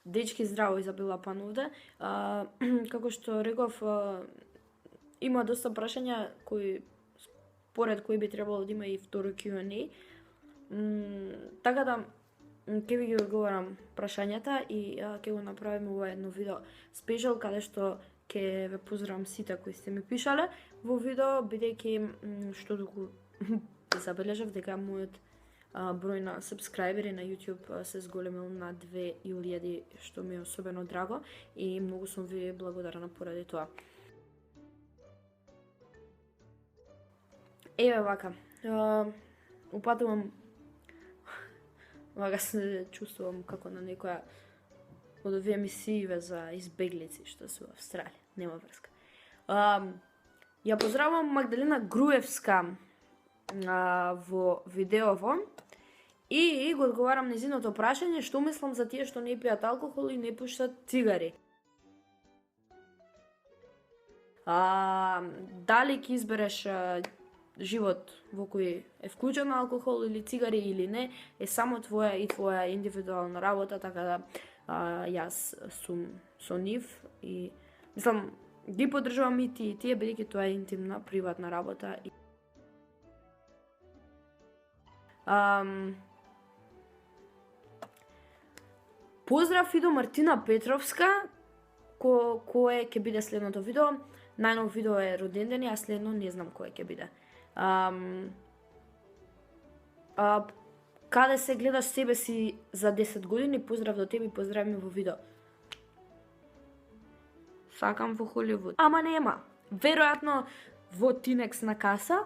Дечки, здраво, Изабела Пан овде. Како што реков, има доста прашања кои според кои би требало да има и второ Q&A. Така да ќе ви ги одговорам прашањата и ќе го направиме ова едно видео спешал каде што ќе ве поздравам сите кои сте ми пишале во видео, бидејќи што доку забележав дека мојот број на сабскрајбери на YouTube се зголемил на 2000, што ми е особено драго и многу сум ви благодарна поради тоа. Еве вака, упатувам, вака се чувствувам како на некоја од овие емисииве за избеглици што се во Австралија, нема врска. Ја поздравувам Магдалина Груевска во видеово и го одговарам незиното прашање што мислам за тие што не пијат алкохол и не пуштат цигари. Дали ќе избереш живот во кој е вклучен алкохол или цигари или не, е само твоја и твоја индивидуална работа, така да јас сум со нив и мислам ги поддржувам и тие, бидејќи тоа е интимна, приватна работа. Поздрав и до Мартина Петровска, кое ќе биде следното видео. Најнов видео е роден ден, а следно не знам кое ќе биде. Каде се гледаш себе си за 10 години, поздрав до тебе и поздрави ме во видео. Сакам во Холивуд. Ама нема. Веројатно во Тинекс на каса.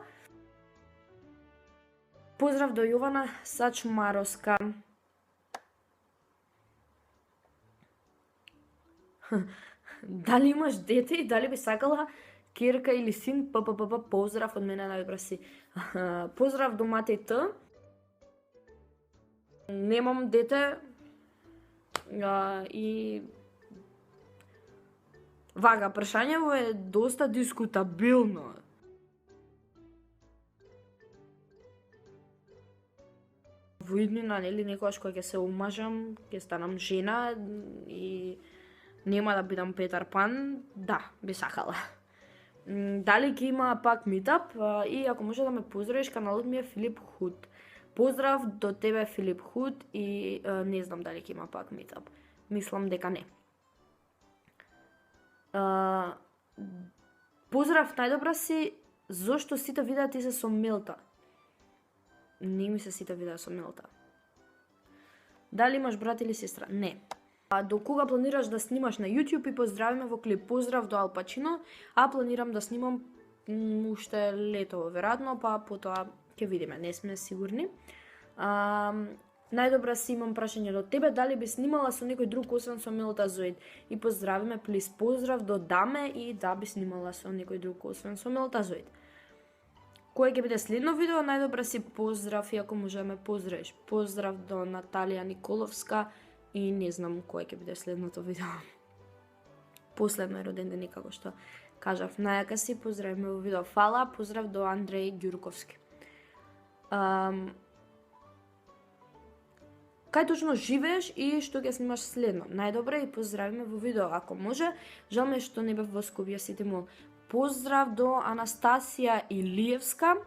Поздрав до Јована Сачмаровска. Дали имаш дете и дали би сакала керка или син? Поздрав од мене, најдобра си. Поздрав до Матеј Т. Немам дете и вага, прашањето е доста дискутабилно. Во иднина, нели, некогаш кога ќе се омажам, ќе станам жена и нема да бидам Петар Пан, да, би сакала. Дали ќе има пак митап и ако може да ме поздравиш, каналот ми е Филип Худ. Поздрав до тебе, Филип Худ, и не знам дали ќе има пак митап. Мислам дека не. Поздрав, најдобра си, зошто сите видеа ти се со Мелта? Не ми се сите видеа со Мелта. Дали имаш брат или сестра? Не. До кога планираш да снимаш на YouTube и поздравиме во клип? Поздрав до Ал Пачино, планирам да снимам уште лето, веројатно, па потоа ќе видиме, не сме сигурни. Најдобра си, имам прашање до тебе, дали би снимала со некој друг освен со Мелта Зоид? И поздравиме, плиз, поздрав до Даме и да би снимала со некој друг освен со Мелта Зоид. Кој ќе биде следно видео? Најдобра си, поздрав и ако може да ме поздравиш. Поздрав до Наталија Николовска и не знам кој ќе биде следното видео. Последно е роден ден, како што кажав. Најака си, поздравиме во видео. Фала, поздрав до Андреј Ѓурковски. Кај точно живееш и што ќе снимаш следно? Најдобре и поздравиме во видео. Ако може, жал ме што не бев во Скопје, сите му. Поздрав до Анастасија Илиевска.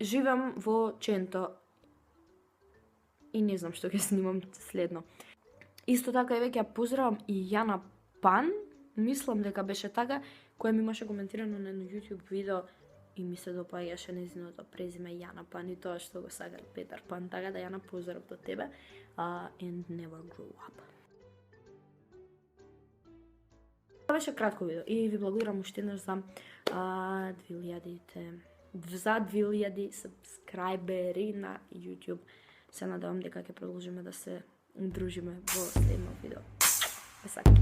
Живеам во Ченто. И не знам што ќе снимам следно. Исто така и веќе поздравам и Јана Пан. Мислам дека беше така, која ми имаше коментирано на YouTube видео и ми се допаѓаше незиното презиме Јана Пан и тоа што го сака Петар Пан. Така да, Јана, поздрав до тебе. And never grow up. Това беше кратко видео и ви благодарам уште еднаш за 2000 сабскрајбери на YouTube. Се надевам дека ќе продолжиме да се дружиме во следно видео. Бе сакам.